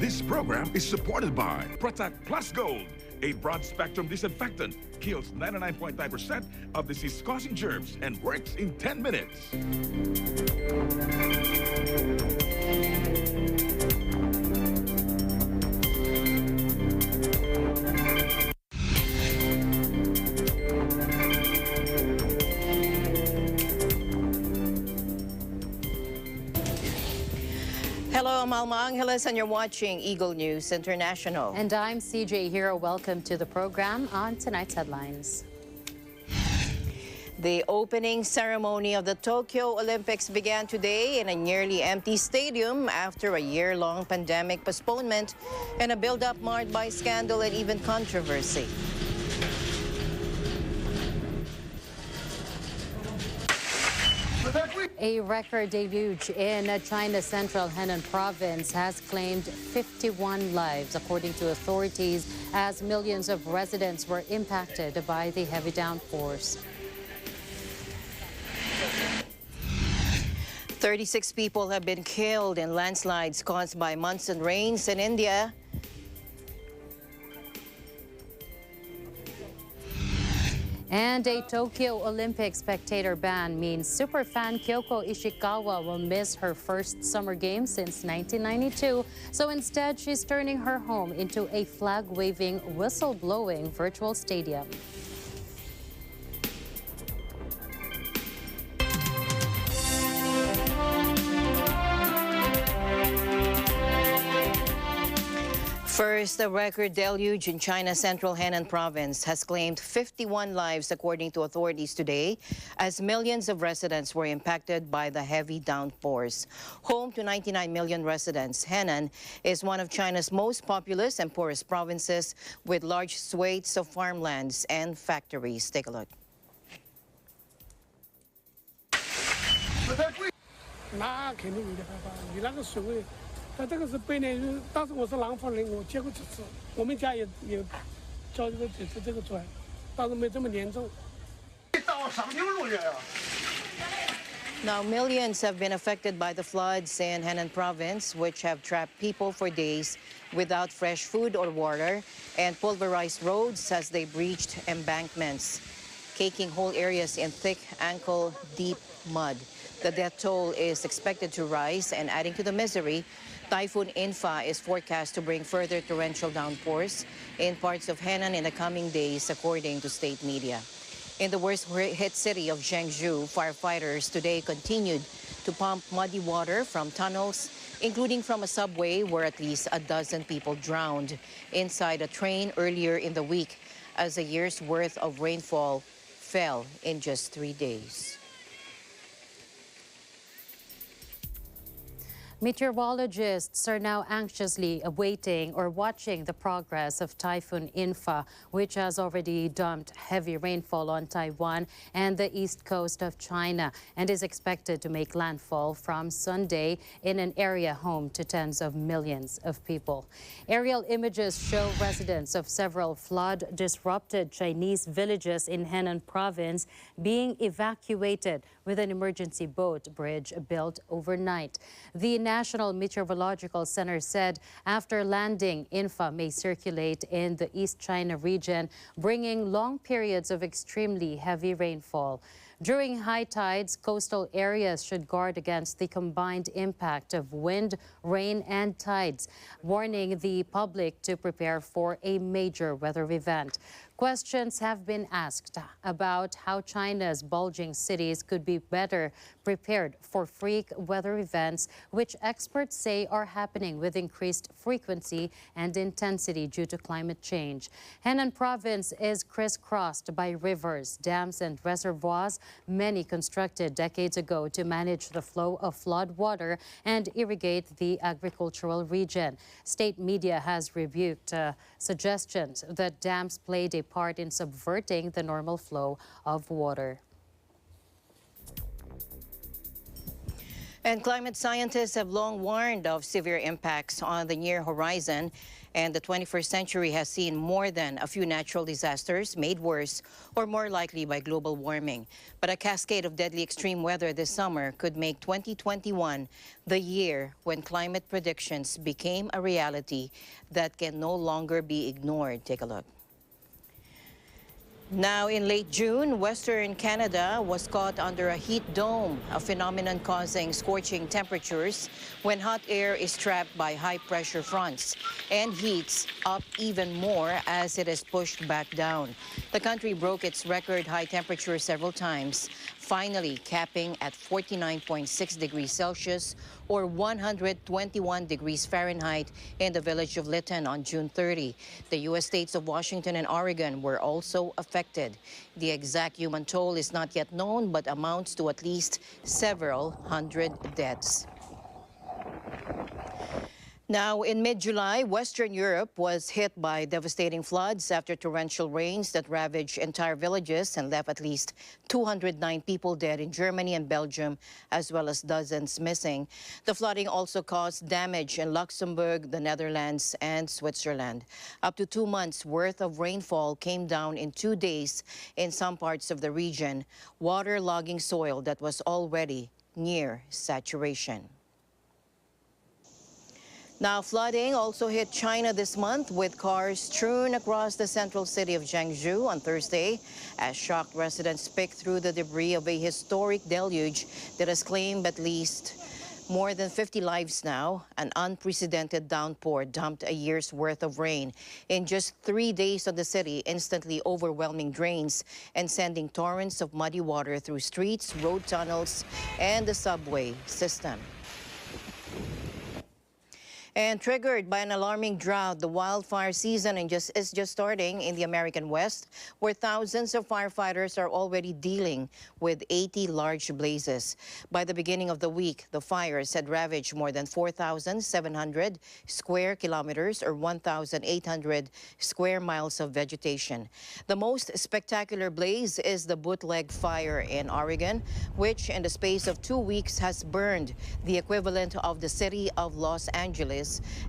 This program is supported by Protect Plus Gold, a broad-spectrum disinfectant, kills 99.9% of disease-causing germs and works in 10 minutes. Hello, I'm Alma Angeles, and you're watching Eagle News International. And I'm CJ Hero. Welcome to the program. On tonight's headlines. The opening ceremony of the Tokyo Olympics began today in a nearly empty stadium after a year-long pandemic postponement and a build-up marred by scandal and even controversy. A record deluge in China's central Henan province has claimed 51 lives, according to authorities, as millions of residents were impacted by the heavy downpours. 36 people have been killed in landslides caused by monsoon rains in India. And a Tokyo Olympic spectator ban means superfan Kyoko Ishikawa will miss her first summer games since 1992. So instead, she's turning her home into a flag-waving, whistle-blowing virtual stadium. First, a record deluge in China's central Henan province has claimed 51 lives, according to authorities today, as millions of residents were impacted by the heavy downpours. Home to 99 million residents, Henan is one of China's most populous and poorest provinces with large swathes of farmlands and factories. Take a look. Now, millions have been affected by the floods in Henan province, which have trapped people for days without fresh food or water, and pulverized roads as they breached embankments, caking whole areas in thick, ankle-deep mud. The death toll is expected to rise, and adding to the misery, Typhoon Infa is forecast to bring further torrential downpours in parts of Henan in the coming days, according to state media. In the worst-hit city of Zhengzhou, firefighters today continued to pump muddy water from tunnels, including from a subway where at least a dozen people drowned inside a train earlier in the week as a year's worth of rainfall fell in just 3 days. Meteorologists are now anxiously awaiting or watching the progress of Typhoon Infa, which has already dumped heavy rainfall on Taiwan and the east coast of China and is expected to make landfall from Sunday in an area home to tens of millions of people. Aerial images show residents of several flood-disrupted Chinese villages in Henan province being evacuated with an emergency boat bridge built overnight. The National Meteorological Center said after landing, Infa may circulate in the East China region, bringing long periods of extremely heavy rainfall. During high tides, coastal areas should guard against the combined impact of wind, rain, and tides, warning the public to prepare for a major weather event. Questions have been asked about how China's bulging cities could be better prepared for freak weather events, which experts say are happening with increased frequency and intensity due to climate change. Henan province is crisscrossed by rivers, dams, and reservoirs, many constructed decades ago to manage the flow of flood water and irrigate the agricultural region. State media has rebuked suggestions that dams played a part in subverting the normal flow of water. And climate scientists have long warned of severe impacts on the near horizon. And the 21st century has seen more than a few natural disasters made worse or more likely by global warming. But a cascade of deadly extreme weather this summer could make 2021 the year when climate predictions became a reality that can no longer be ignored. Take a look. Now, in late June, Western Canada was caught under a heat dome, a phenomenon causing scorching temperatures when hot air is trapped by high-pressure fronts and heats up even more as it is pushed back down. The country broke its record high temperature several times, finally capping at 49.6 degrees Celsius or 121 degrees Fahrenheit in the village of Lytton on June 30. The U.S. states of Washington and Oregon were also affected. The exact human toll is not yet known, but amounts to at least several hundred deaths. Now, in mid-July, Western Europe was hit by devastating floods after torrential rains that ravaged entire villages and left at least 209 people dead in Germany and Belgium, as well as dozens missing. The flooding also caused damage in Luxembourg, the Netherlands, and Switzerland. Up to 2 months' worth of rainfall came down in 2 days in some parts of the region, waterlogging soil that was already near saturation. Now, flooding also hit China this month, with cars strewn across the central city of Jiangsu on Thursday as shocked residents picked through the debris of a historic deluge that has claimed at least more than 50 lives now. An unprecedented downpour dumped a year's worth of rain in just 3 days on the city, instantly overwhelming drains and sending torrents of muddy water through streets, road tunnels, and the subway system. And triggered by an alarming drought, the wildfire season is just starting in the American West, where thousands of firefighters are already dealing with 80 large blazes. By the beginning of the week, the fires had ravaged more than 4,700 square kilometers or 1,800 square miles of vegetation. The most spectacular blaze is the bootleg fire in Oregon, which in the space of 2 weeks has burned the equivalent of the city of Los Angeles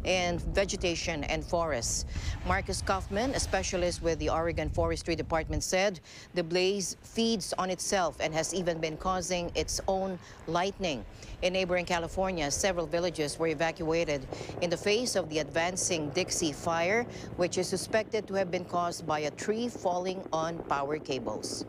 in vegetation and forests. Marcus Kaufman, a specialist with the Oregon Forestry Department, said the blaze feeds on itself and has even been causing its own lightning. In neighboring California, several villages were evacuated in the face of the advancing Dixie Fire, which is suspected to have been caused by a tree falling on power cables.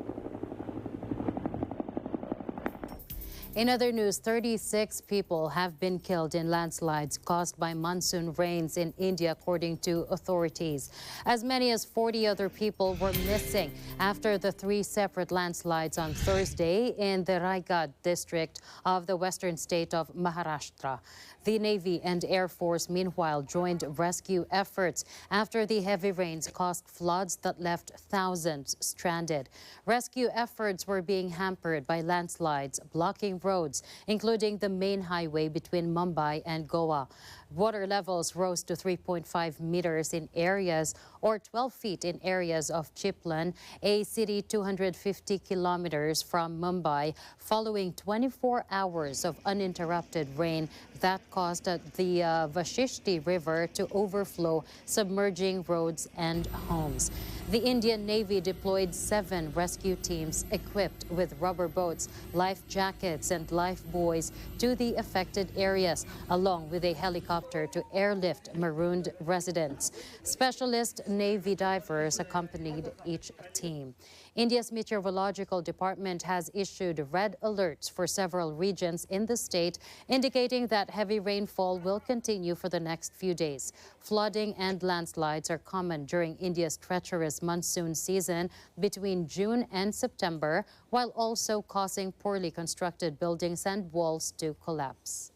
In other news, 36 people have been killed in landslides caused by monsoon rains in India, according to authorities. As many as 40 other people were missing after the 3 separate landslides on Thursday in the Raigad district of the western state of Maharashtra. The Navy and Air Force, meanwhile, joined rescue efforts after the heavy rains caused floods that left thousands stranded. Rescue efforts were being hampered by landslides blocking roads, including the main highway between Mumbai and Goa. Water levels rose to 3.5 meters in areas or 12 feet in areas of Chiplan, a city 250 kilometers from Mumbai, following 24 hours of uninterrupted rain that caused the VACCINATED River to overflow, submerging roads and homes. The Indian Navy deployed 7 rescue teams equipped with rubber boats, life jackets, and life buoys to the affected areas, along with a helicopter to airlift marooned residents. Specialist Navy divers accompanied each team. India's Meteorological Department has issued red alerts for several regions in the state, indicating that heavy rainfall will continue for the next few days. Flooding and landslides are common during India's treacherous monsoon season between June and September, while also causing poorly constructed buildings and walls to collapse.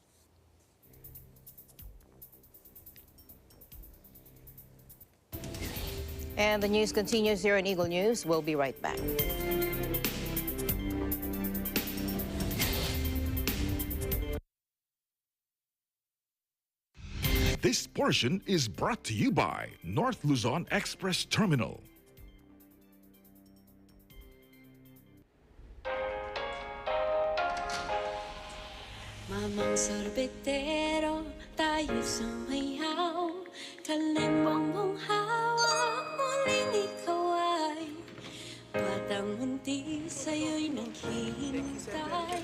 And the news continues here on Eagle News. We'll be right back. This portion is brought to you by North Luzon Express Terminal. sorbetero, tayo sumayaw. Kalimbang mong hawak, muling ikaw ay batang munti, sa'yo'y naghihintay.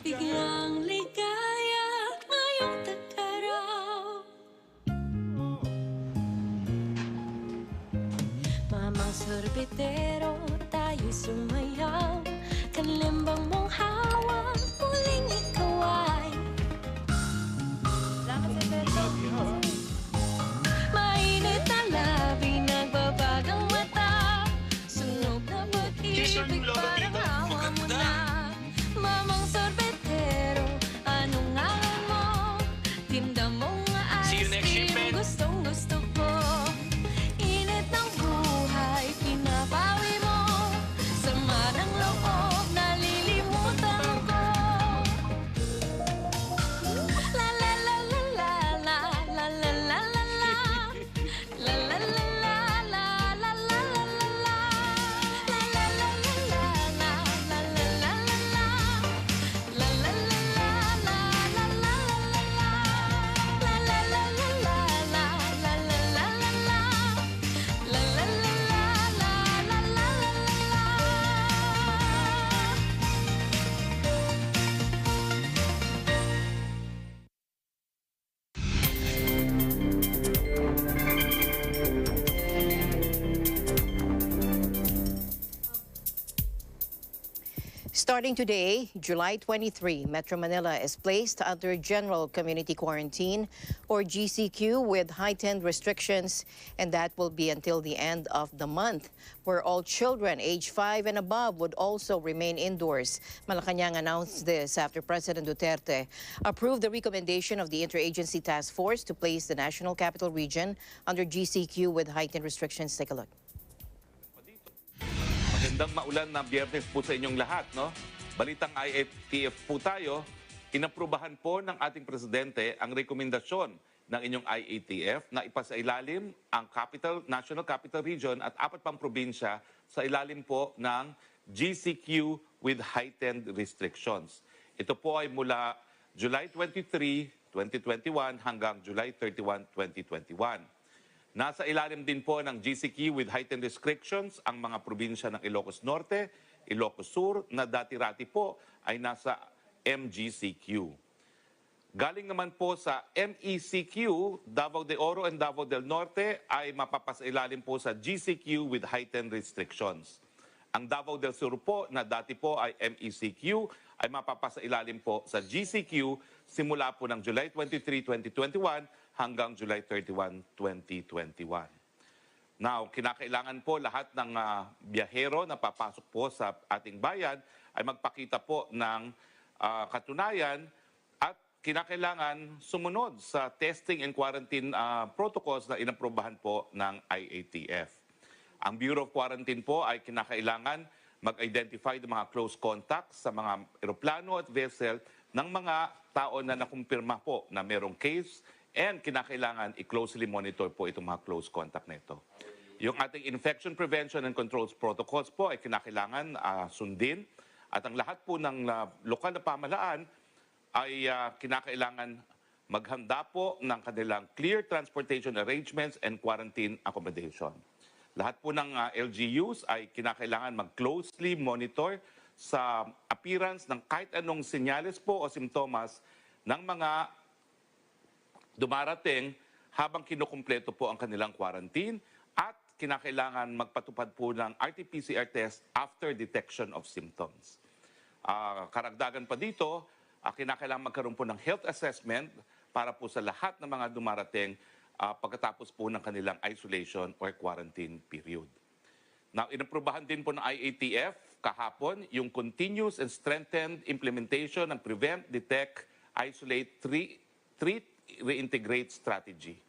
Biglang ligaya, ngayong tag-araw. Mamang sorbetero, tayo sumayaw. Kalimbang mong hawak, muling ikaw ay mainit na labi, nagbabagang mata. Sunog na pag-ibig, parang hawa mo na. Mamang sorbetero, anong ngalan mo? Tinda mong ice cream, gustong-gusto ko. Init ng buhay, pinapawi mo. Sama ng loob, nalilimutan ko. La la la la la la la la la la la. La la la la la la la la la. La la la la la la la la la la. La la la la la la la la la. La la la la la la la la la la. La la la la la la la la. Starting today, July 23, Metro Manila is placed under General Community Quarantine, or GCQ, with heightened restrictions, and that will be until the end of the month, where all children aged 5 and above would also remain indoors. Malacanang announced this after President Duterte approved the recommendation of the Interagency Task Force to place the National Capital Region under GCQ with heightened restrictions. Take a look. Magandang maulan na Biyernes po sa inyong lahat, no? Balitang IATF po tayo, inaprubahan po ng ating presidente ang rekomendasyon ng inyong IATF na ipasailalim ang National Capital Region at 4 pang probinsya sa ilalim po ng GCQ with heightened restrictions. Ito po ay mula July 23, 2021 hanggang July 31, 2021. Nasa ilalim din po ng GCQ with heightened restrictions ang mga probinsya ng Ilocos Norte, Ilocos Sur na dati-rati po ay nasa MGCQ. Galing naman po sa MECQ, Davao de Oro and Davao del Norte ay mapapasailalim po sa GCQ with heightened restrictions. Ang Davao del Sur po na dati po ay MECQ ay mapapasailalim po sa GCQ simula po ng July 23, 2021 hanggang July 31, 2021. Now, kinakailangan po lahat ng biyahero na papasok po sa ating bayan ay magpakita po ng katunayan at kinakailangan sumunod sa testing and quarantine protocols na inaprobahan po ng IATF. Ang Bureau of Quarantine po ay kinakailangan mag-identify ng mga close contacts sa mga eroplano at vessel ng mga tao na nakumpirma po na merong case, and kinakailangan i-closely monitor po itong mga close contact na ito. Yung ating infection prevention and controls protocols po ay kinakailangan sundin, at ang lahat po ng lokal na pamahalaan ay kinakailangan maghanda po ng kanilang clear transportation arrangements and quarantine accommodation. Lahat po ng LGUs ay kinakailangan mag-closely monitor sa appearance ng kahit anong senyales po o simptomas ng mga dumarating habang kinukumpleto po ang kanilang quarantine, at kinakailangan magpatupad po ng RT-PCR test after detection of symptoms. Karagdagan pa dito, kinakailangan magkaroon po ng health assessment para po sa lahat ng mga dumarating pagkatapos po ng kanilang isolation or quarantine period. Now, inaprubahan din po ng IATF kahapon yung continuous and strengthened implementation ng Prevent, Detect, Isolate, Treat, Reintegrate strategy.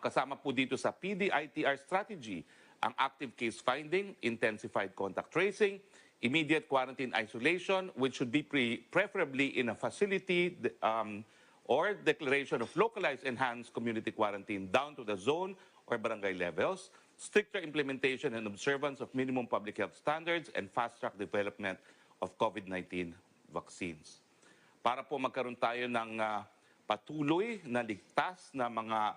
Kasama po dito sa PDITR strategy ang active case finding, intensified contact tracing, immediate quarantine isolation, which should be preferably in a facility or declaration of localized enhanced community quarantine down to the zone or barangay levels, stricter implementation and observance of minimum public health standards, and fast-track development of COVID-19 vaccines. para po magkaroon tayo ng patuloy na ligtas na mga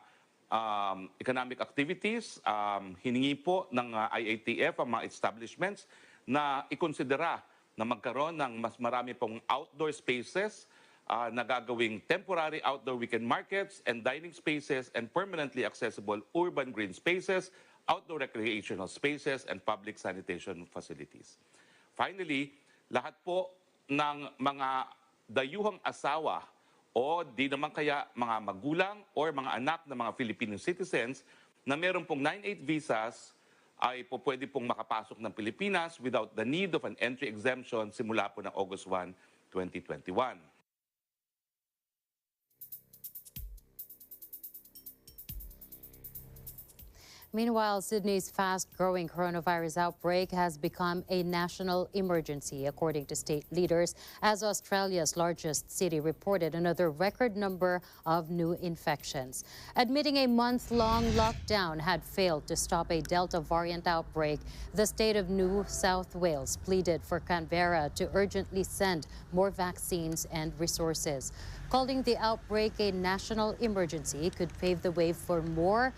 economic activities. Hiningi po ng IATF ang mga establishments na ikonsidera na magkaroon ng mas marami pong outdoor spaces na gagawing temporary outdoor weekend markets and dining spaces and permanently accessible urban green spaces, outdoor recreational spaces, and public sanitation facilities. Finally, lahat po ng mga dayuhang asawa o di naman kaya mga magulang or mga anak ng mga Filipino citizens na meron pong 98 visas ay po pwede pong makapasok ng Pilipinas without the need of an entry exemption simula po ng August 1, 2021. Meanwhile, Sydney's fast-growing coronavirus outbreak has become a national emergency, according to state leaders, as Australia's largest city reported another record number of new infections. Admitting a month-long lockdown had failed to stop a Delta variant outbreak, the state of New South Wales pleaded for Canberra to urgently send more vaccines and resources. Calling the outbreak a national emergency could pave the way for more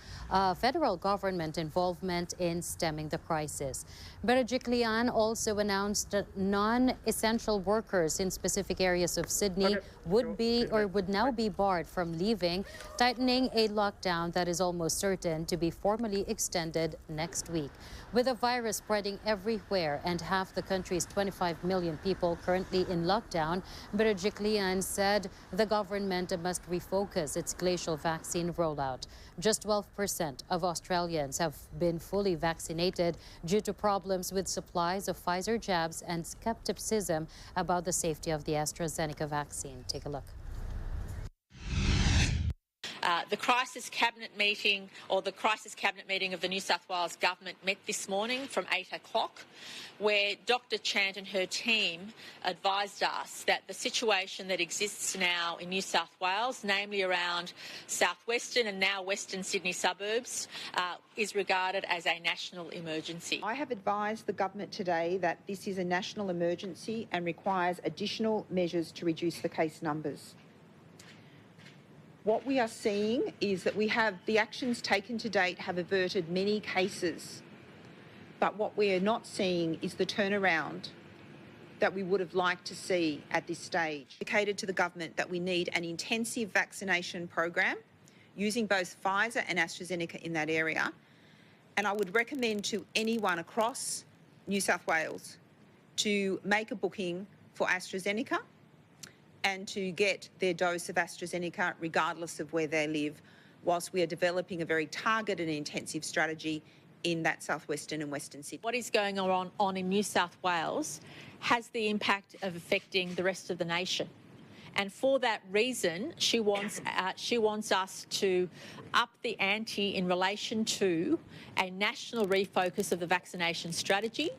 federal government involvement in stemming the crisis. Berejiklian also announced that non-essential workers in specific areas of Sydney would now be barred from leaving, tightening a lockdown that is almost certain to be formally extended next week. With the virus spreading everywhere and half the country's 25 million people currently in lockdown, Berejiklian said the government must refocus its glacial vaccine rollout. Just 12% of Australians have been fully vaccinated due to problems with supplies of Pfizer jabs and skepticism about the safety of the AstraZeneca vaccine. Take a look. The crisis cabinet meeting of the New South Wales government met this morning from 8 o'clock, where Dr. Chant and her team advised us that the situation that exists now in New South Wales, namely around southwestern and now western Sydney suburbs, is regarded as a national emergency. I have advised the government today that this is a national emergency and requires additional measures to reduce the case numbers. What we are seeing is that the actions taken to date have averted many cases, but what we are not seeing is the turnaround that we would have liked to see at this stage. Indicated to the government that we need an intensive vaccination program using both Pfizer and AstraZeneca in that area, and I would recommend to anyone across New South Wales to make a booking for AstraZeneca and to get their dose of AstraZeneca regardless of where they live, whilst we are developing a very targeted and intensive strategy in that southwestern and western Sydney. What is going on in New South Wales has the impact of affecting the rest of the nation. And for that reason, she wants us to up the ante in relation to a national refocus of the vaccination strategy,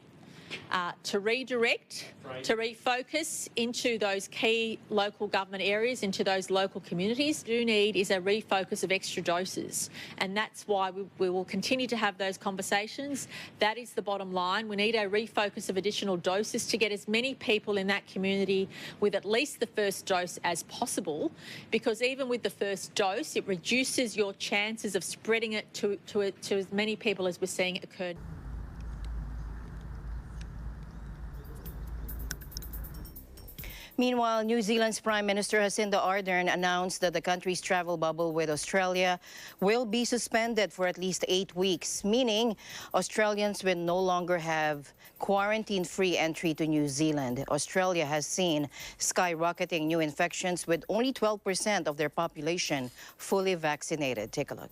to redirect, to refocus into those key local government areas, into those local communities. What we do need is a refocus of extra doses, and that's why we will continue to have those conversations. That is the bottom line. We need a refocus of additional doses to get as many people in that community with at least the first dose as possible, because even with the first dose, it reduces your chances of spreading it to as many people as we're seeing occur. Meanwhile, New Zealand's Prime Minister Jacinda Ardern announced that the country's travel bubble with Australia will be suspended for at least 8 weeks, meaning Australians will no longer have quarantine-free entry to New Zealand. Australia has seen skyrocketing new infections with only 12% of their population fully vaccinated. Take a look.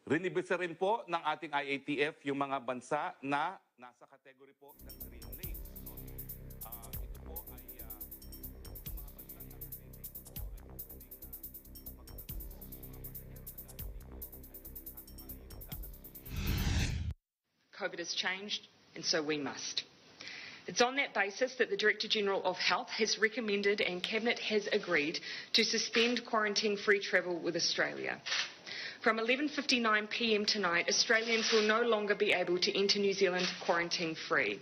Rinibisa rin po ng ating IATF yung mga bansa na nasa category po ng green lane. Ito po ay mga bansa na COVID has changed, and so we must. It's on that basis that the Director-General of Health has recommended and Cabinet has agreed to suspend quarantine-free travel with Australia. From 11:59 p.m. tonight, Australians will no longer be able to enter New Zealand quarantine-free.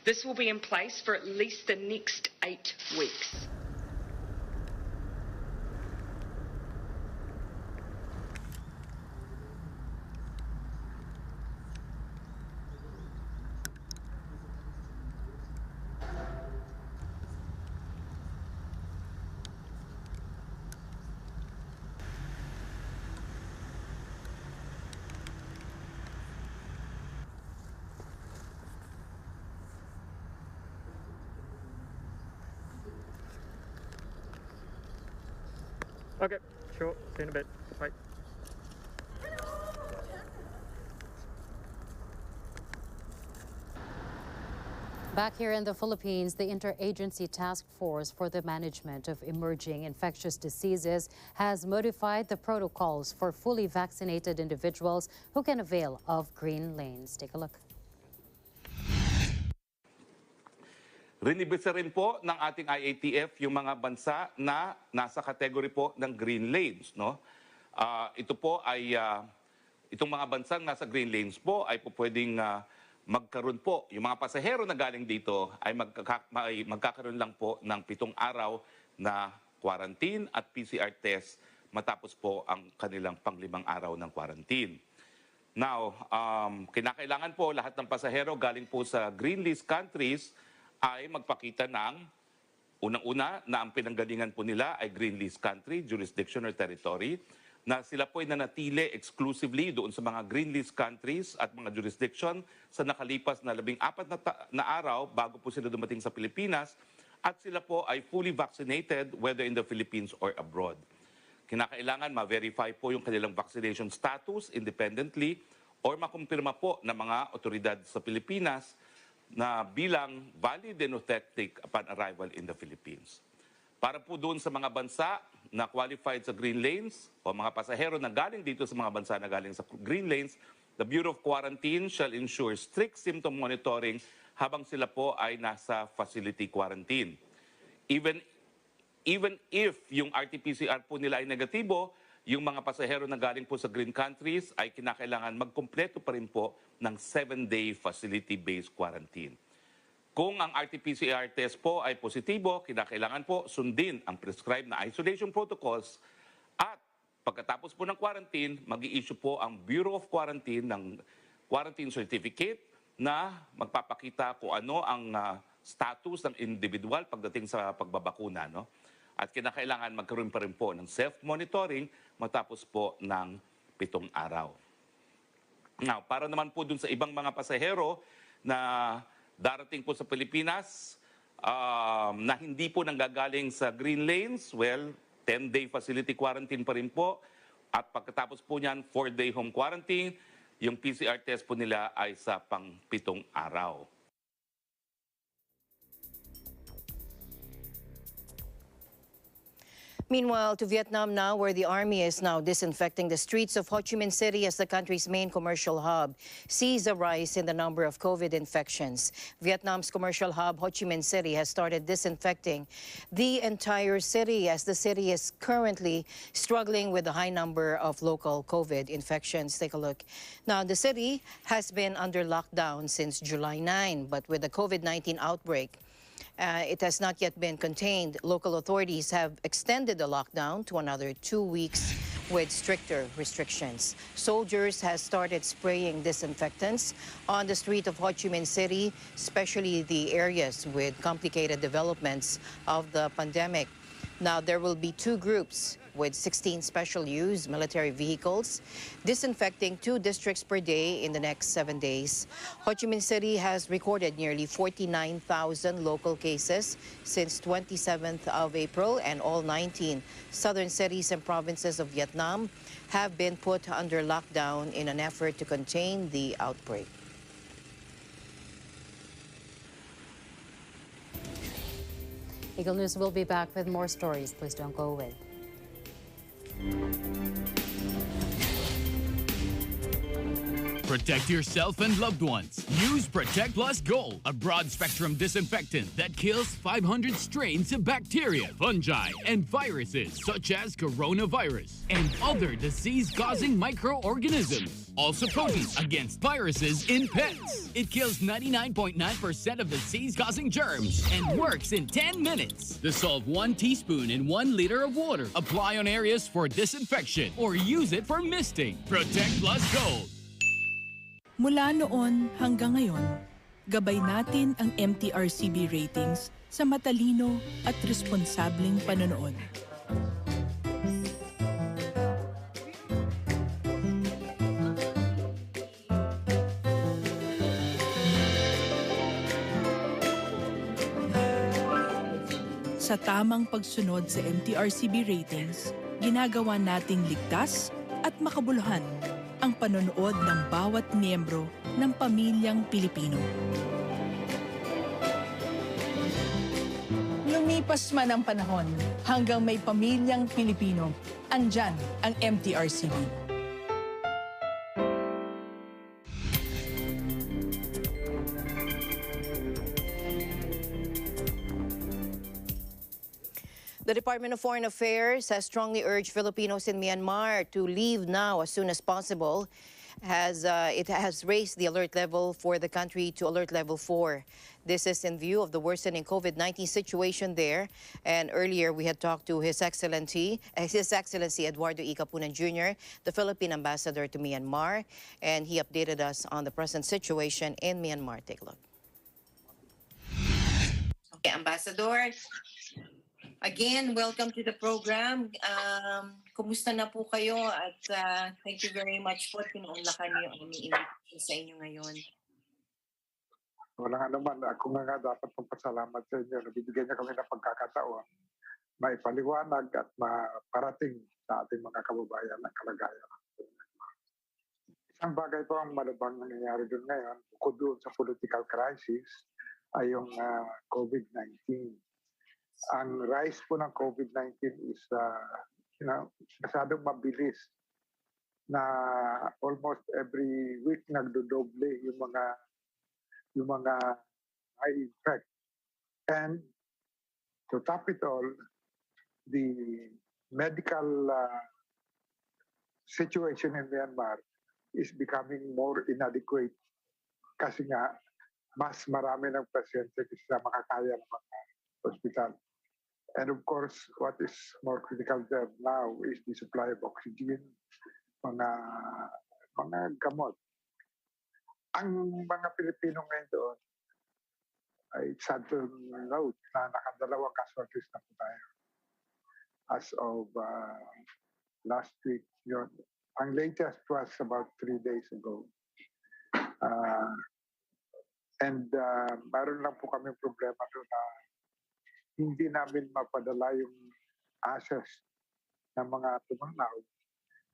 This will be in place for at least the next 8 weeks. Okay, sure. See you in a bit. Bye. Back here in the Philippines, the Interagency Task Force for the Management of Emerging Infectious Diseases has modified the protocols for fully vaccinated individuals who can avail of green lanes. Take a look. Rinibisa rin po ng ating IATF yung mga bansa na nasa kategory po ng green lanes. No? Ito po ay, itong mga bansang nasa green lanes po ay po pwedeng magkaroon po. Yung mga pasahero na galing dito ay magkakaroon lang po ng 7 araw na quarantine at PCR test matapos po ang kanilang pang-5 araw ng quarantine. Now, kinakailangan po lahat ng pasahero galing po sa green list countries ay magpakita ng unang-una na ang pinanggalingan po nila ay green list country, jurisdiction or territory, na sila po ay nanatili exclusively doon sa mga green list countries at mga jurisdiction sa nakalipas na 14 na araw bago po sila dumating sa Pilipinas, at sila po ay fully vaccinated whether in the Philippines or abroad. Kinakailangan ma-verify po yung kanilang vaccination status independently or makumpirma po ng mga otoridad sa Pilipinas na bilang valid and authentic upon arrival in the Philippines. Para po doon sa mga bansa na qualified sa green lanes o mga pasahero na galing dito sa mga bansa na galing sa green lanes, the Bureau of Quarantine shall ensure strict symptom monitoring habang sila po ay nasa facility quarantine. Even if yung RT-PCR po nila ay negatibo, yung mga pasahero na galing po sa green countries ay kinakailangan magkumpleto pa rin po ng 7-day facility-based quarantine. Kung ang RT-PCR test po ay positibo, kinakailangan po sundin ang prescribed na isolation protocols at pagkatapos po ng quarantine, mag-i-issue po ang Bureau of Quarantine ng quarantine certificate na magpapakita kung ano ang status ng individual pagdating sa pagbabakuna, no? At kinakailangan magkaroon pa rin po ng self-monitoring matapos po ng 7 araw. Now, para naman po dun sa ibang mga pasahero na darating po sa Pilipinas na hindi po nanggagaling sa green lanes, well, 10-day facility quarantine pa rin po. At pagkatapos po niyan, 4-day home quarantine, yung PCR test po nila ay sa pang-7 araw. Meanwhile, to Vietnam now, where the army is now disinfecting the streets of Ho Chi Minh City as the country's main commercial hub, sees a rise in the number of COVID infections. Vietnam's commercial hub, Ho Chi Minh City, has started disinfecting the entire city as the city is currently struggling with a high number of local COVID infections. Take a look. Now, the city has been under lockdown since July 9, but with the COVID-19 outbreak, it has not yet been contained. Local authorities have extended the lockdown to another 2 weeks with stricter restrictions. Soldiers have started spraying disinfectants on the street of Ho Chi Minh City, especially the areas with complicated developments of the pandemic. Now, there will be 2 groups with 16 special-use military vehicles disinfecting 2 districts per day in the next 7 days. Ho Chi Minh City has recorded nearly 49,000 local cases since 27th of April, and all 19 southern cities and provinces of Vietnam have been put under lockdown in an effort to contain the outbreak. Eagle News will be back with more stories. Please don't go away. Protect yourself and loved ones. Use Protect Plus Gold, a broad-spectrum disinfectant that kills 500 strains of bacteria, fungi, and viruses such as coronavirus and other disease-causing microorganisms. Also potent against viruses in pets. It kills 99.9% of disease-causing germs and works in 10 minutes. Dissolve 1 teaspoon in 1 liter of water. Apply on areas for disinfection or use it for misting. Protect Plus Gold. Mula noon hanggang ngayon, gabay natin ang MTRCB ratings sa matalino at responsableng panonood. Sa tamang pagsunod sa MTRCB ratings, ginagawa nating ligtas at makabuluhan ang panonood ng bawat miyembro ng pamilyang Pilipino. Lumipas man ang panahon, hanggang may pamilyang Pilipino, andyan ang MTRCB. The Department of Foreign Affairs has strongly urged Filipinos in Myanmar to leave now as soon as possible. It has raised the alert level for the country to alert level 4. This is in view of the worsening COVID-19 situation there. And earlier we had talked to His Excellency Eduardo E. Capunan Jr., the Philippine ambassador to Myanmar, and he updated us on the present situation in Myanmar. Take a look. Okay, Ambassador. Again, welcome to the program. Kumusta na po kayo at thank you very much po at pinuunlakan niyo ang invitation sa inyo ngayon. Wala nga naman. Ako nga dapat magpasalamat sa inyo. Nabibigyan niya kami ng pagkakataon maipaliwanag at maparating sa ating mga kababayan ang kalagayan. Isang bagay po ang malabang nangyayari doon ngayon, bukod doon sa political crisis, ay yung COVID-19. Ang rise po ng COVID-19 is masyadong mabilis na almost every week nagdodoble yung mga i-infect. And to top it all, the medical situation in Myanmar is becoming more inadequate kasi nga mas marami ng pasyente kasi makakaya ng mga hospital. And of course, what is more critical there now is the supply of oxygen, mga gamot. Ang mga Pilipino ngayon doon ay sad to note na nakadalawang casualties na po tayo. As of last week, yun. Ang latest was about 3 days ago. Mayroon lang po kami problema doon na hindi namin mapadala yung ashes ng mga tumanaw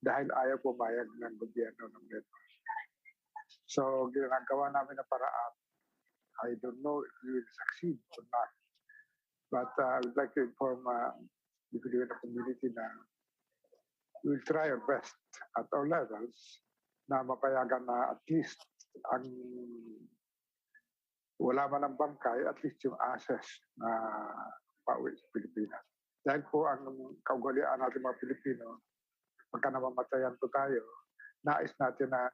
dahil ayaw pumayag ng gobyerno ng Myanmar. So, ginagawa namin na paraan. I don't know if we will succeed or not. But I would like to inform the Filipino community na we will try our best at all levels na mapayagan na at least ang wala man ang bangkay, at least yung ashes na pauwi sa Pilipinas. Dahil po ang kaugalian natin mga Pilipino, pagka namamatayan po tayo, nais natin na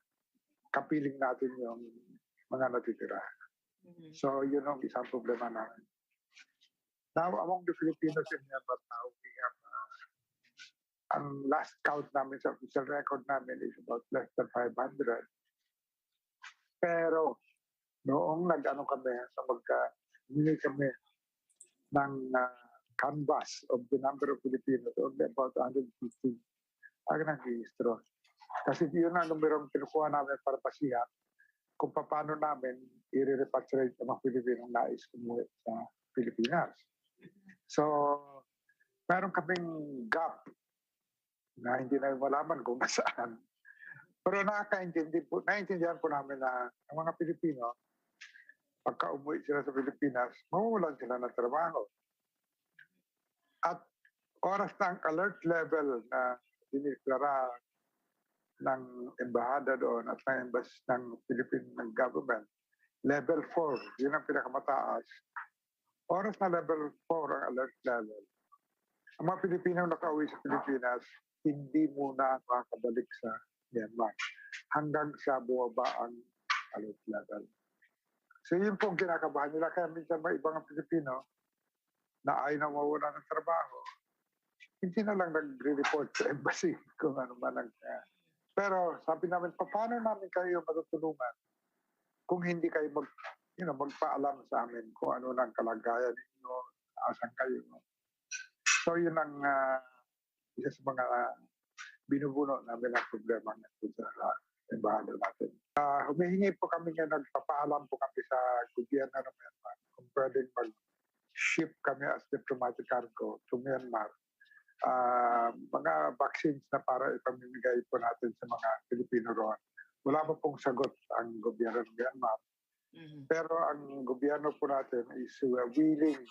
kapiling natin yung mga natitira. Mm-hmm. So yun ang isang problema namin. Now, among the Filipinos in Myanmar now, we have ang last count namin sa official record namin is about less than 500. Pero noong nag-ano kami sa hindi kami ng canvas of the number of Filipinos, only about 150 ang nag-registro. Kasi yun ang numerong kinukuha namin para pasihan kung paano namin i-repatriate ang mga Pilipinong nais umuwi sa Pilipinas. So, meron kaming gap na hindi namin malaman kung nasaan. Pero naiintindihan po namin na ang mga Pilipino, pagka umuwi sila sa Pilipinas, mawawalan sila ng trabaho. At oras ng alert level na diniklara ng embahada doon at ng embassy ng Philippine government, level 4, yun ang pinakamataas. Oras na level 4 ang alert level. Ang mga Pilipino nakauwi sa Pilipinas, hindi muna makakabalik sa Myanmar hanggang sa bumaba ang alert level. So yun po ang kinakabahan nila. Kaya minsan may ibang Pilipino na ayaw na mawala ng trabaho, hindi na lang nagre-report sa embassy kung ano man ang... Pero sabi namin, paano namin kayo matutulungan kung hindi kayo magpaalam sa amin kung ano ng kalagayan ninyo, asan kayo. So yun ang isa sa mga binubuno namin ang problema sa embahada natin. Humihingi po kami nga, nagpapaalam po kami sa gobyerno ng Myanmar kung pwedeng mag-ship kami as diplomatic cargo to Myanmar. Mga vaccines na para ipamimigay po natin sa mga Pilipino roon. Wala pa pong sagot ang gobyerno ng Myanmar. Pero ang gobyerno po natin is willing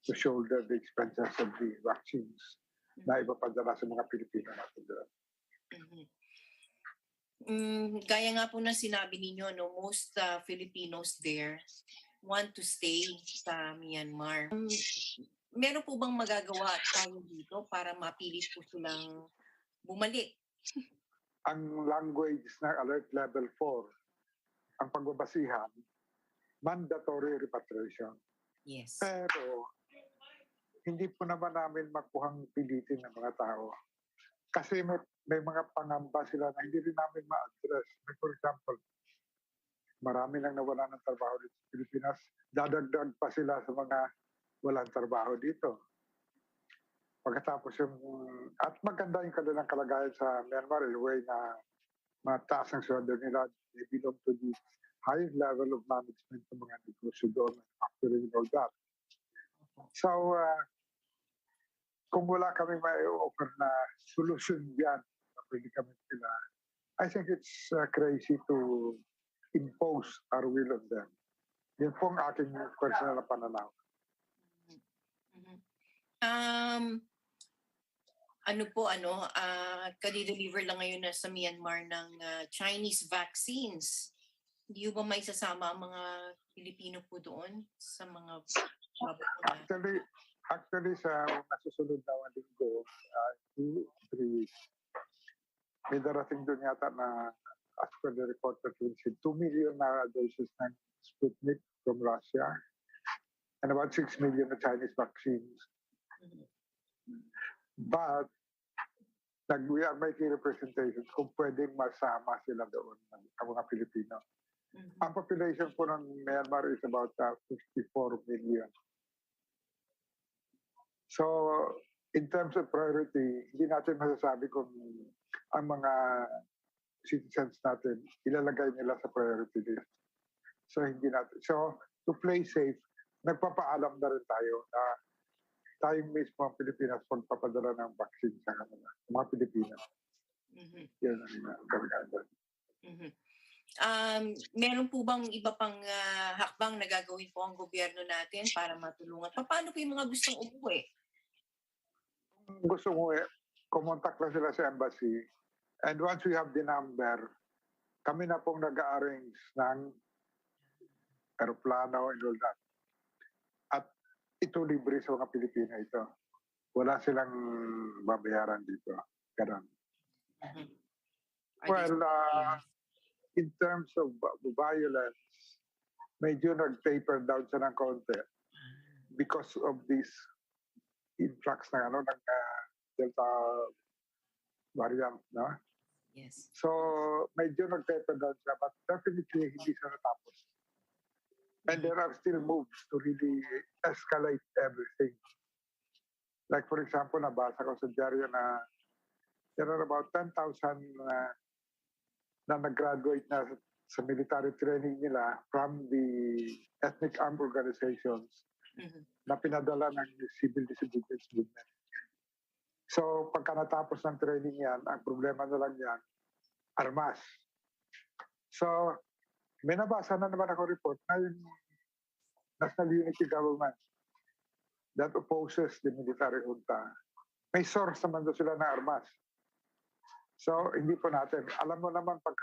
to shoulder the expenses of the vaccines na ipapadala sa mga Pilipino natin doon. Gaya nga po na sinabi ninyo, no, most Filipinos there want to stay sa Myanmar. Meron po bang magagawa tayo dito para mapilit po silang bumalik? Ang language ng alert level 4, ang pagbabasihan, mandatory repatriation. Yes. Pero hindi po naman namin makuhang pilitin ng mga tao. Kasi may mga pangamba sila na hindi rin namin ma-address. For example, marami nang nawala ng trabaho dito sa Pilipinas. Dadagdag pa sila sa mga walang trabaho dito. Pagkatapos at maganda yung kanilang kalagayan sa Myanmar, in a way na mataas ang sweldo nila. They belong to the highest level of management ng mga negosyo doon, manufacturing and all that. So, kung wala kami may offer na solution yan, na pwede kami sila, I think it's crazy to impose our will on them. Yan po ang aking personal na pananaw. Kadi-deliver lang ngayon na sa Myanmar ng Chinese vaccines. Hindi ba may sasama ang mga Pilipino po doon sa mga... Actually, sa nasusunod na linggo, 2-3 weeks, may darating doon yata na, as per the report that we see, 2 million na doses ng Sputnik from Russia and about 6 million na Chinese vaccines. But we are making representations kung pwedeng masama sila doon ang mga Pilipino. Ang population po ng Myanmar is about 54 million. So, in terms of priority, hindi natin masasabi kung ang mga citizens natin ilalagay nila sa priority list. So, hindi natin. So, to play safe, nagpapaalam na rin tayo na tayong mismo ang Pilipinas magpapadala ng vaccine sa kanila, mga Pilipino. Yan ang kalagayan. Meron po bang iba pang hakbang na gagawin po ang gobyerno natin para matulungan? Paano po yung mga gustong umuwi? Kung gusto umuwi, kumontak lang sila sa embassy. And once we have the number, kami na pong nag-arrange ng aeroplano and all that. At ito libre sa mga Pilipino ito. Wala silang babayaran dito. Ganun. Well, in terms of violence, medyo nag-taper down siya ng konti because of this influx ng Delta variant, no? Yes. So, medyo nag-taper down siya, but definitely hindi siya natapos. And there are still moves to really escalate everything. Like for example, nabasa ko sa dyaryo na there are about 10,000 na nag-graduate na sa military training nila from the ethnic armed organizations na pinadala ng civil disobedience movement. So pagka natapos ng training yan, ang problema na lang yan, armas. So may nabasa na naman ako report na yung National Unity Government that opposes the military junta. May source naman doon sila na armas. So, hindi po natin. Alam mo naman, pag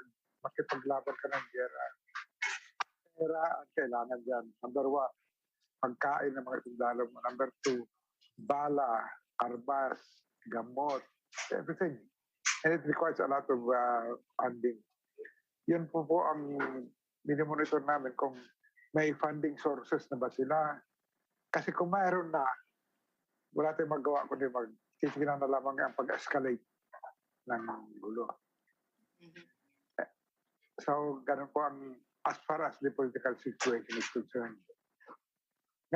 makipaglaban ka ng gera, pera ang kailangan dyan. Number 1, pagkain ng mga sundalo mo. Number 2, bala, armas, gamot, everything. And it requires a lot of funding. Yun po ang minimonitor namin kung may funding sources na ba sila. Kasi kung mayroon na, wala tayong magawa kundi magtitigilan na lamang ang pag-escalate ng gulo. So, ganun po ang as far as the political situation is concerned.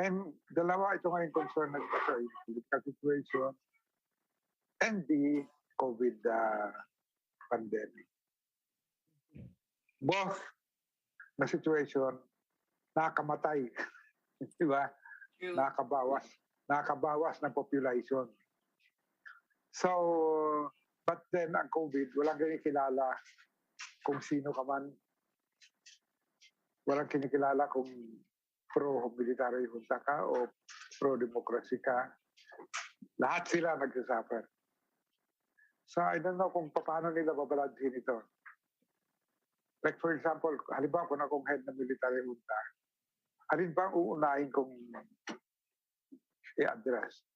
Ngayon, dalawa ito ngayon concern na sa political situation and the COVID pandemic. Both na situation, nakamatay. Di ba? Nakabawas ng population. So, but then ang COVID, walang kinikilala kung sino ka man. Walang kinikilala kung pro-military junta ka o pro-democracy ka. Lahat sila nagsasuffer. So, I don't know kung paano nila babalansin ito. Like for example, halimbawa kung akong head ng military junta, alin ba ang uunahin kong i-address?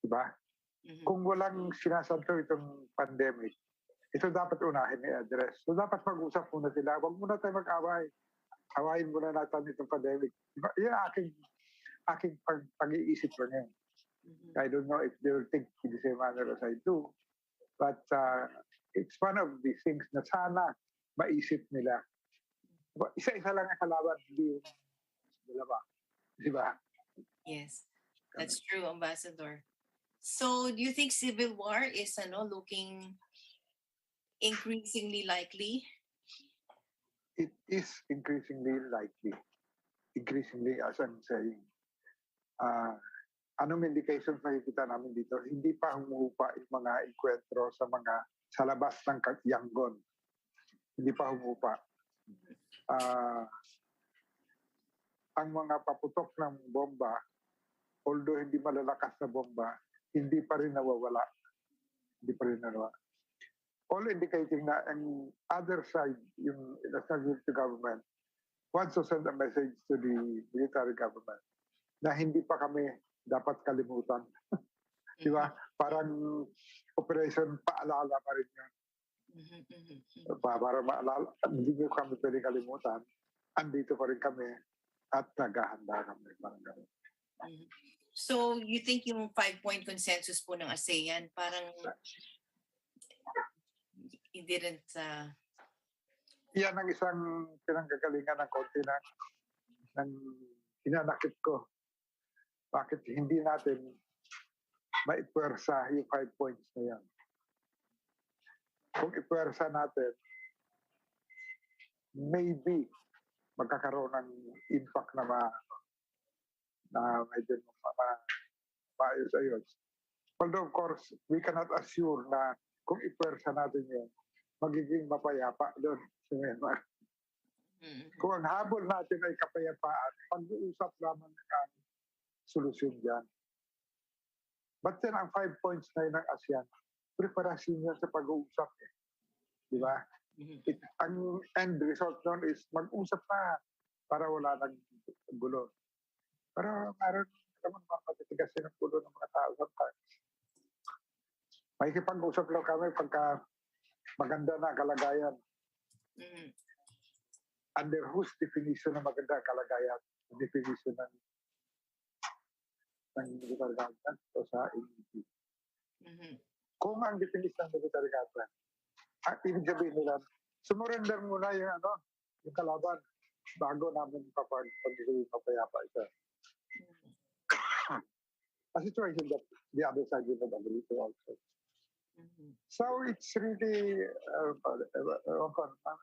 Diba? Kung walang sinasanto itong pandemic, ito dapat unahin i-address. So dapat mag-usap muna sila. Huwag muna tayo mag-away. Awayin muna natin itong pandemic. Diba? Yan aking pag-iisip lang yan. I don't know if they will think in the same manner as I do. But it's one of the things na sana maisip nila. Isa-isa lang ang kalaban, hindi yung dalawa. Diba? Yes, that's true, Ambassador. So, do you think civil war is looking increasingly likely? It is increasingly likely. Increasingly, as I'm saying. Anong indications nakikita namin dito? Hindi pa humuhupa yung mga enkwentro sa labas ng Yangon. Hindi pa humuhupa. Ang mga paputok ng bomba, although hindi malalakas na bomba, hindi pa rin nawawala. Hindi pa rin nawawala. All indicating na ang other side, yung national government, wants to send a message to the military government na hindi pa kami dapat kalimutan. Di ba? Parang operation paalala pa rin yun. Para maalala, hindi nyo kami pwede kalimutan. Andito pa rin kami at naghahanda kami. So, you think yung 5-point consensus po ng ASEAN, parang it didn't... Yan ang isang pinanggagalingan ng konti ng hinanakit ko. Bakit hindi natin maipwersa yung 5 points na yan? Kung ipwersa natin, maybe magkakaroon ng impact na medyo maayos-ayos. Although of course, we cannot assure na kung ipwersa natin yun, magiging mapayapa doon sa Myanmar. Kung ang habol natin ay kapayapaan, pag-uusap lamang ang solusyon dyan. But then ang 5 points na yun ng ASEAN, preparasyon yan sa pag-uusap. Di ba? Ang end result nun is mag-usap na para wala nang gulo. Pero meron naman mapatitigasin ang gulo ng mga tao sometimes. Makikipag-usap lang kami pagka maganda na kalagayan. Under whose definition na maganda kalagayan? Definition ng military government o sa AED. Kung ang definition ng military government, ibig sabihin nila, sumurrender muna yung kalaban bago namin pag-isipin papayapa ito. A situation that the other side will not agree to also. So it's really,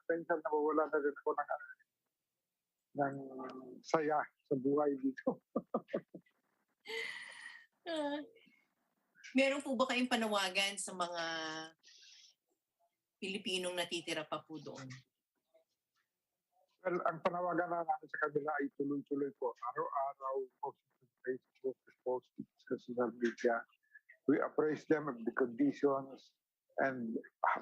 minsan nawawala na rin ako ng saya sa buhay dito. Meron po ba kayong panawagan sa mga Pilipinong natitira pa po doon? Well, ang panawagan na namin sa kanila ay tuloy-tuloy po. Araw-araw, post sa Facebook, post sa social media. We appraise them of the conditions And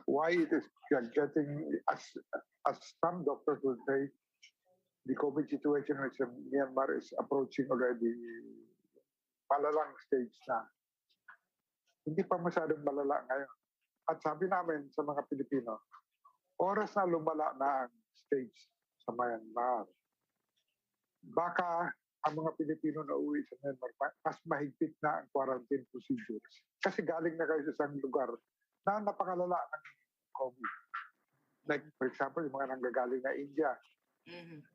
why it is getting, as some doctors would say, the COVID situation in Myanmar is approaching already malalang stage na. Hindi pa masyadong malala ngayon. At sabi namin sa mga Pilipino, oras na lumala na ang stage sa Myanmar. Baka ang mga Pilipino na uwi sa Myanmar, mas mahigpit na ang quarantine procedures. Kasi galing na kayo sa isang lugar na napakalala ng COVID. Like, for example, yung mga nanggagaling na India.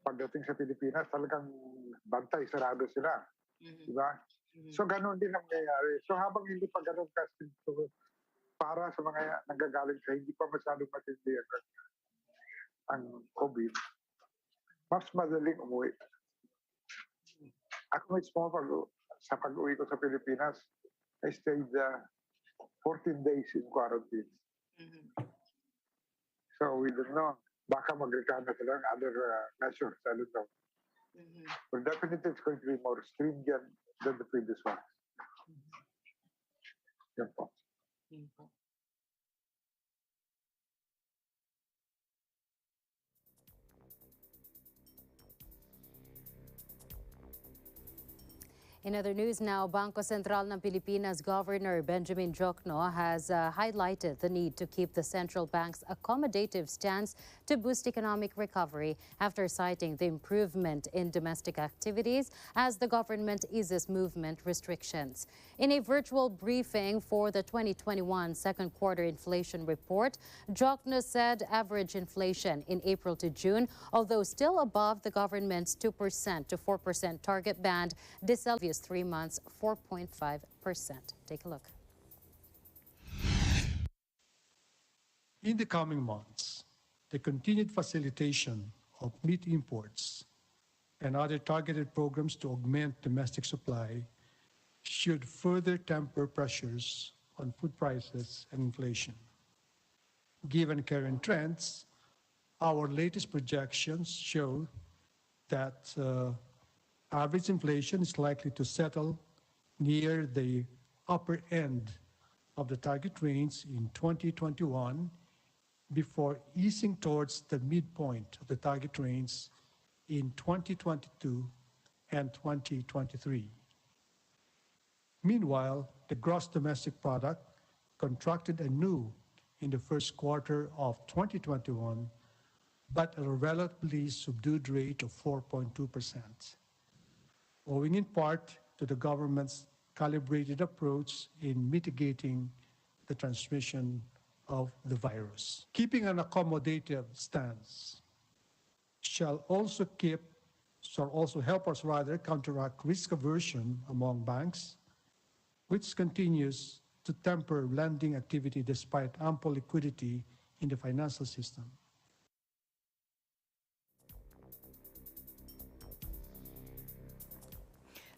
Pagdating sa Pilipinas, talagang bantay, sarado sila. Diba? So, ganun din ang nangyayari. So, habang hindi pa ganun kasi para sa mga nanggagaling sa hindi pa masyadong matindi ang COVID, mas madaling umuwi. Ako mismo, sa pag-uwi ko sa Pilipinas, I stayed 14 days in quarantine. So we don't know. Baka mag-return na sila ng other measures. I don't know. But definitely it's going to be more stringent than the previous one. Yan po. In other news now, Bangko Sentral ng Pilipinas Governor Benjamin Jokno has highlighted the need to keep the central bank's accommodative stance to boost economic recovery after citing the improvement in domestic activities as the government eases movement restrictions. In a virtual briefing for the 2021 second quarter inflation report, Jokno said average inflation in April to June, although still above the government's 2% to 4% target band, decelerated 3 months 4.5%. Take a look. In the coming months, the continued facilitation of meat imports and other targeted programs to augment domestic supply should further temper pressures on food prices and inflation. Given current trends, our latest projections show that average inflation is likely to settle near the upper end of the target range in 2021 before easing towards the midpoint of the target range in 2022 and 2023. Meanwhile, the gross domestic product contracted anew in the first quarter of 2021, but at a relatively subdued rate of 4.2%. Owing in part to the government's calibrated approach in mitigating the transmission of the virus. Keeping an accommodative stance shall also help us counteract risk aversion among banks, which continues to temper lending activity despite ample liquidity in the financial system.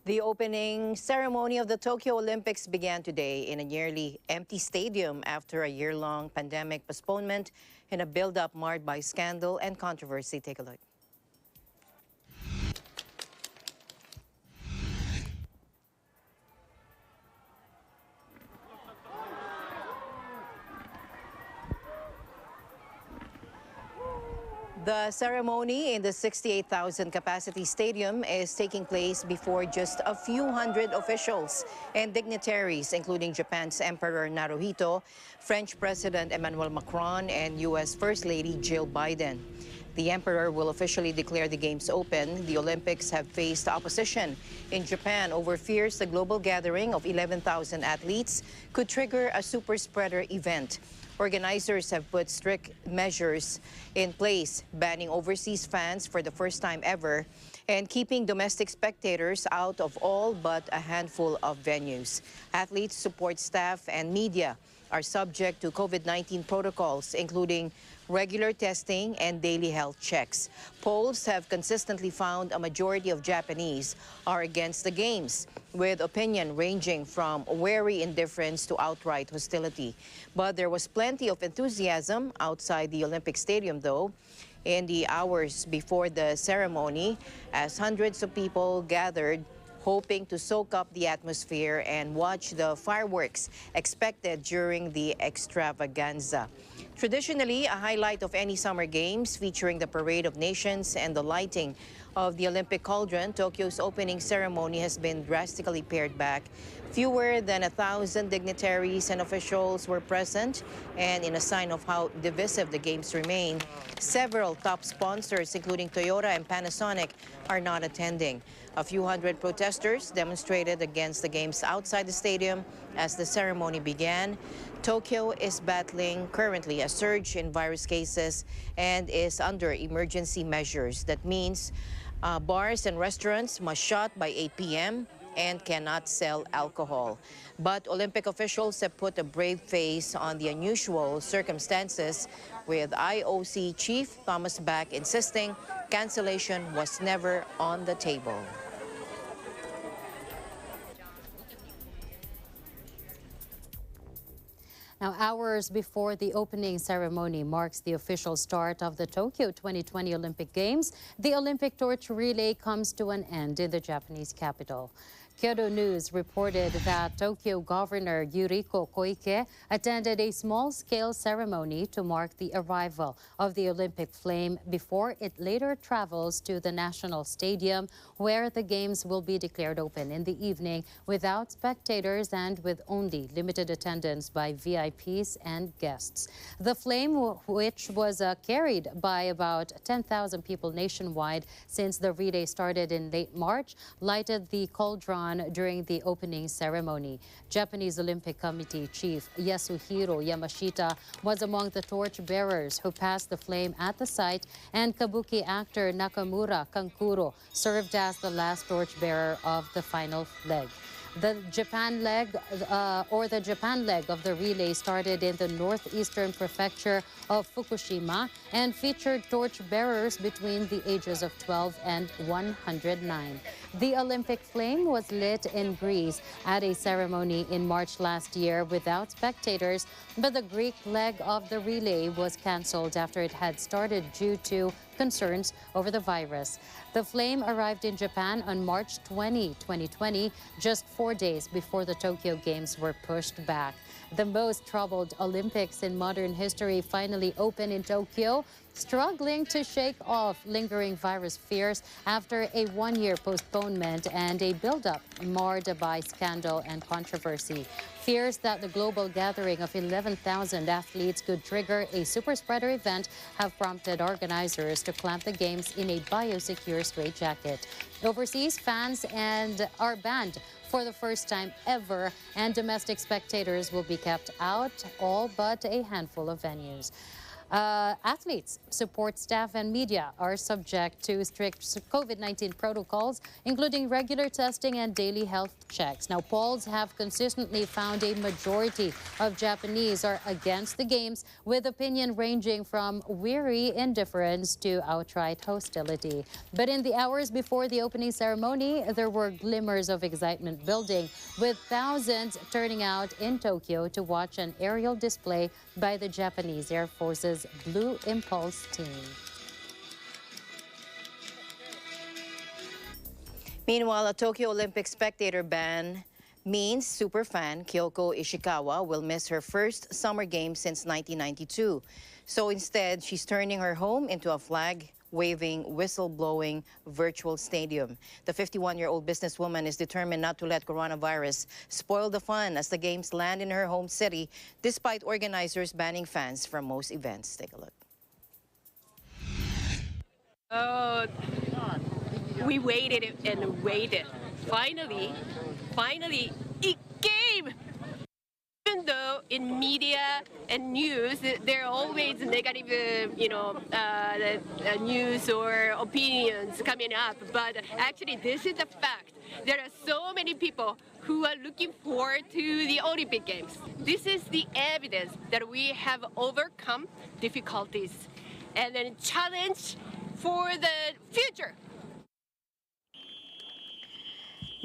The opening ceremony of the Tokyo Olympics began today in a nearly empty stadium after a year-long pandemic postponement and a build-up marred by scandal and controversy. Take a look. The ceremony in the 68,000 capacity stadium is taking place before just a few hundred officials and dignitaries, including Japan's Emperor Naruhito, French President Emmanuel Macron, and U.S. First Lady Jill Biden. The emperor will officially declare the games open. The Olympics have faced opposition in Japan over fears the global gathering of 11,000 athletes could trigger a super spreader event. Organizers have put strict measures in place, banning overseas fans for the first time ever and keeping domestic spectators out of all but a handful of venues. Athletes, support staff, and media are subject to COVID-19 protocols, including regular testing and daily health checks. Polls have consistently found a majority of Japanese are against the games, with opinion ranging from wary indifference to outright hostility. But there was plenty of enthusiasm outside the Olympic Stadium, though, in the hours before the ceremony, as hundreds of people gathered hoping to soak up the atmosphere and watch the fireworks expected during the extravaganza. Traditionally, a highlight of any summer games featuring the Parade of Nations and the lighting of the Olympic cauldron, Tokyo's opening ceremony has been drastically pared back. Fewer than 1,000 dignitaries and officials were present, and in a sign of how divisive the games remain, several top sponsors, including Toyota and Panasonic, are not attending. A few hundred protesters demonstrated against the games outside the stadium as the ceremony began. Tokyo is battling currently a surge in virus cases and is under emergency measures. That means bars and restaurants must shut by 8 p.m. and cannot sell alcohol. But Olympic officials have put a brave face on the unusual circumstances, with IOC Chief Thomas Bach insisting cancellation was never on the table. Now, hours before the opening ceremony marks the official start of the Tokyo 2020 Olympic Games, the Olympic torch relay comes to an end in the Japanese capital. Kyodo News reported that Tokyo Governor Yuriko Koike attended a small-scale ceremony to mark the arrival of the Olympic flame before it later travels to the National Stadium, where the Games will be declared open in the evening without spectators and with only limited attendance by VIPs and guests. The flame, which was carried by about 10,000 people nationwide since the relay started in late March, lighted the cauldron during the opening ceremony. Japanese Olympic Committee Chief Yasuhiro Yamashita was among the torch bearers who passed the flame at the site, and Kabuki actor Nakamura Kankuro served as the last torch bearer of the final leg. The Japan leg of the relay started in the northeastern prefecture of Fukushima and featured torch bearers between the ages of 12 and 109. The Olympic flame was lit in Greece at a ceremony in March last year without spectators, but the Greek leg of the relay was canceled after it had started due to concerns over the virus. The flame arrived in Japan on March 20, 2020, just 4 days before the Tokyo Games were pushed back. The most troubled Olympics in modern history finally opened in Tokyo, struggling to shake off lingering virus fears after a one-year postponement and a buildup marred by scandal and controversy. Fears that the global gathering of 11,000 athletes could trigger a super-spreader event have prompted organizers to clamp the games in a biosecure straitjacket. Overseas fans are banned for the first time ever, and domestic spectators will be kept out, all but a handful of venues. Athletes, support staff, and media are subject to strict COVID-19 protocols, including regular testing and daily health checks. Now, polls have consistently found a majority of Japanese are against the games, with opinion ranging from weary indifference to outright hostility. But in the hours before the opening ceremony, there were glimmers of excitement building, with thousands turning out in Tokyo to watch an aerial display by the Japanese Air Force's Blue Impulse team. Meanwhile, a Tokyo Olympic spectator ban means superfan Kyoko Ishikawa will miss her first summer game since 1992. So instead, she's turning her home into a flag-waving, whistle-blowing virtual stadium. The 51-year-old businesswoman is determined not to let coronavirus spoil the fun as the games land in her home city, despite organizers banning fans from most events. Take a look. We waited and waited. Finally, it came! Even though in media and news, there are always negative, news or opinions coming up. But actually, this is a fact. There are so many people who are looking forward to the Olympic Games. This is the evidence that we have overcome difficulties and then challenge for the future.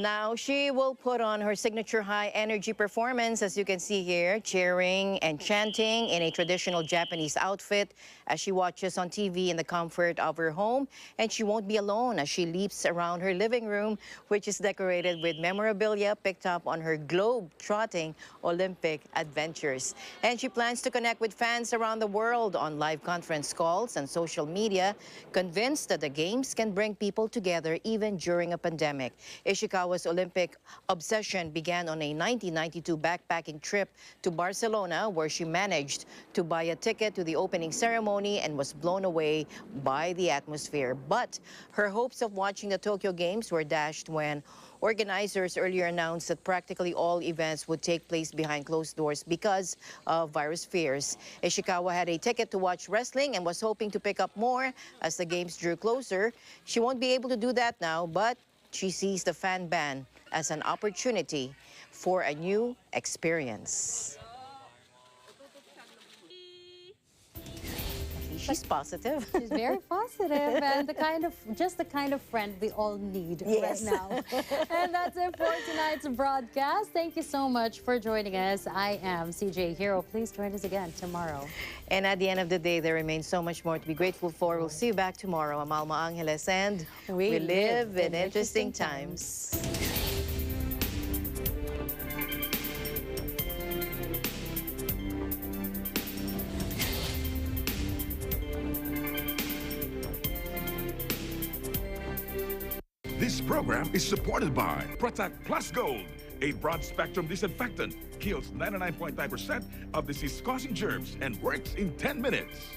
Now, she will put on her signature high-energy performance, as you can see here, cheering and chanting in a traditional Japanese outfit as she watches on TV in the comfort of her home. And she won't be alone as she leaps around her living room, which is decorated with memorabilia picked up on her globe-trotting Olympic adventures. And she plans to connect with fans around the world on live conference calls and social media, convinced that the Games can bring people together even during a pandemic. Ishikawa's Olympic obsession began on a 1992 backpacking trip to Barcelona, where she managed to buy a ticket to the opening ceremony and was blown away by the atmosphere. But her hopes of watching the Tokyo Games were dashed when organizers earlier announced that practically all events would take place behind closed doors because of virus fears. Ishikawa had a ticket to watch wrestling and was hoping to pick up more as the Games drew closer. She won't be able to do that now, but she sees the fan ban as an opportunity for a new experience. She's positive. She's very positive and just the kind of friend we all need right now. And that's it for tonight's broadcast. Thank you so much for joining us. I am CJ Hero. Please join us again tomorrow. And at the end of the day, there remains so much more to be grateful for. We'll see you back tomorrow. I'm Alma Angeles, and we live in interesting times. This program is supported by Protect Plus Gold, a broad-spectrum disinfectant, kills 99.9% of disease-causing germs and works in 10 minutes.